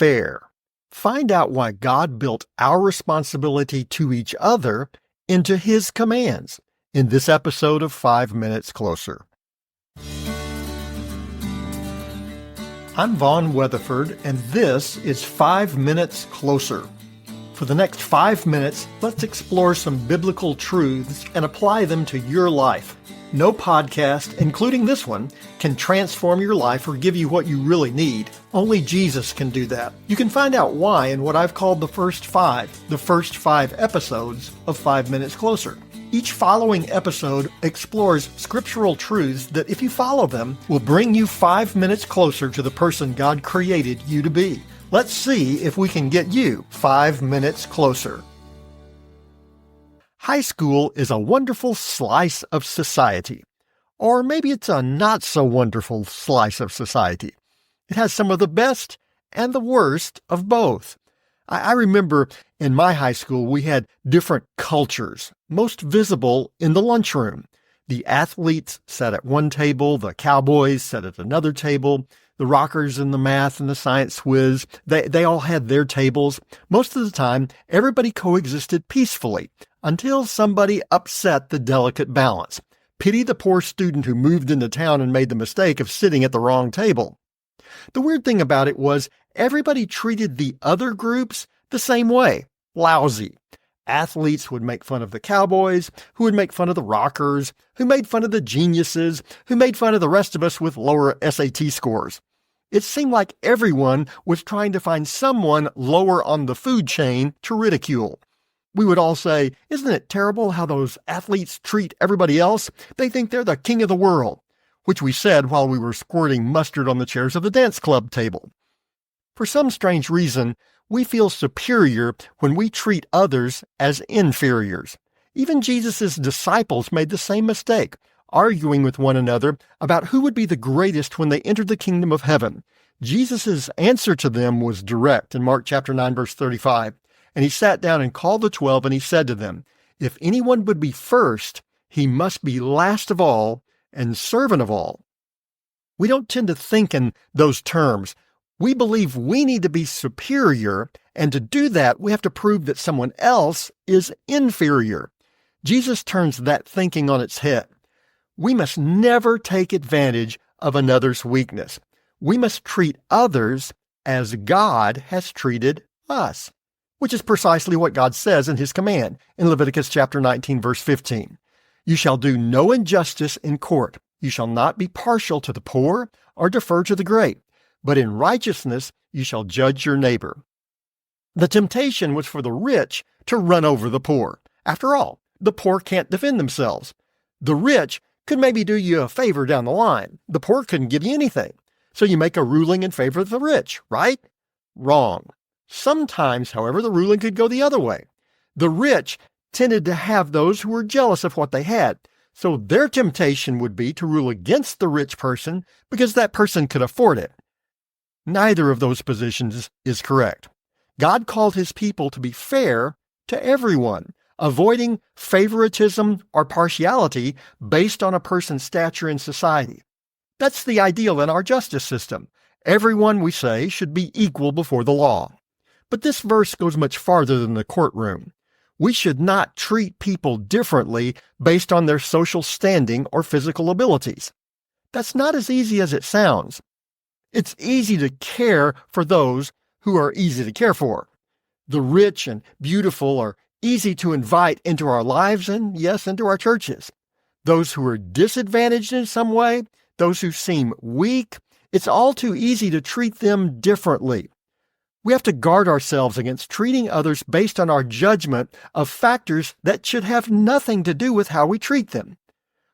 fair. Find out why God built our responsibility to each other into His commands in this episode of 5 Minutes Closer. I'm Vaughn Weatherford, and this is 5 Minutes Closer. For the next 5 minutes, let's explore some biblical truths and apply them to your life. No podcast, including this one, can transform your life or give you what you really need. Only Jesus can do that. You can find out why in what I've called the first five episodes of 5 Minutes Closer. Each following episode explores scriptural truths that, if you follow them, will bring you 5 minutes closer to the person God created you to be. Let's see if we can get you 5 minutes closer. High school is a wonderful slice of society. Or maybe it's a not-so-wonderful slice of society. It has some of the best and the worst of both. I remember in my high school we had different cultures, most visible in the lunchroom. The athletes sat at one table, the cowboys sat at another table, the rockers and the math and the science whiz, they all had their tables. Most of the time, everybody coexisted peacefully until somebody upset the delicate balance. Pity the poor student who moved into town and made the mistake of sitting at the wrong table. The weird thing about it was everybody treated the other groups the same way. Lousy. Athletes would make fun of the cowboys, who would make fun of the rockers, who made fun of the geniuses, who made fun of the rest of us with lower SAT scores. It seemed like everyone was trying to find someone lower on the food chain to ridicule. We would all say, "Isn't it terrible how those athletes treat everybody else? They think they're the king of the world," which we said while we were squirting mustard on the chairs of the dance club table. For some strange reason, we feel superior when we treat others as inferiors. Even Jesus' disciples made the same mistake, arguing with one another about who would be the greatest when they entered the kingdom of heaven. Jesus' answer to them was direct in Mark chapter 9, verse 35. And he sat down and called the 12, and he said to them, "If anyone would be first, he must be last of all and servant of all." We don't tend to think in those terms. We believe we need to be superior, and to do that, we have to prove that someone else is inferior. Jesus turns that thinking on its head. We must never take advantage of another's weakness. We must treat others as God has treated us, which is precisely what God says in His command in Leviticus chapter 19, verse 15. "You shall do no injustice in court. You shall not be partial to the poor or defer to the great, but in righteousness you shall judge your neighbor." The temptation was for the rich to run over the poor. After all, the poor can't defend themselves. The rich could maybe do you a favor down the line. The poor couldn't give you anything. So you make a ruling in favor of the rich, right? Wrong. Sometimes, however, the ruling could go the other way. The rich tended to have those who were jealous of what they had. So their temptation would be to rule against the rich person because that person could afford it. Neither of those positions is correct. God called His people to be fair to everyone, avoiding favoritism or partiality based on a person's stature in society. That's the ideal in our justice system. Everyone, we say, should be equal before the law. But this verse goes much farther than the courtroom. We should not treat people differently based on their social standing or physical abilities. That's not as easy as it sounds. It's easy to care for those who are easy to care for. The rich and beautiful are easy to invite into our lives and, yes, into our churches. Those who are disadvantaged in some way, those who seem weak, it's all too easy to treat them differently. We have to guard ourselves against treating others based on our judgment of factors that should have nothing to do with how we treat them.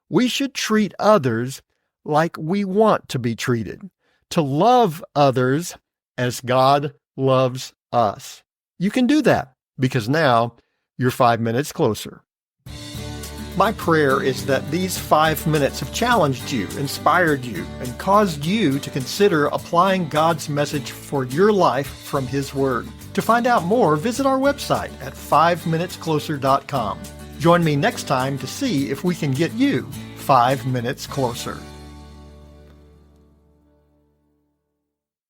We should treat others like we want to be treated, to love others as God loves us. You can do that because now you're 5 minutes closer. My prayer is that these 5 minutes have challenged you, inspired you, and caused you to consider applying God's message for your life from His Word. To find out more, visit our website at 5minutescloser.com. Join me next time to see if we can get you 5 minutes closer.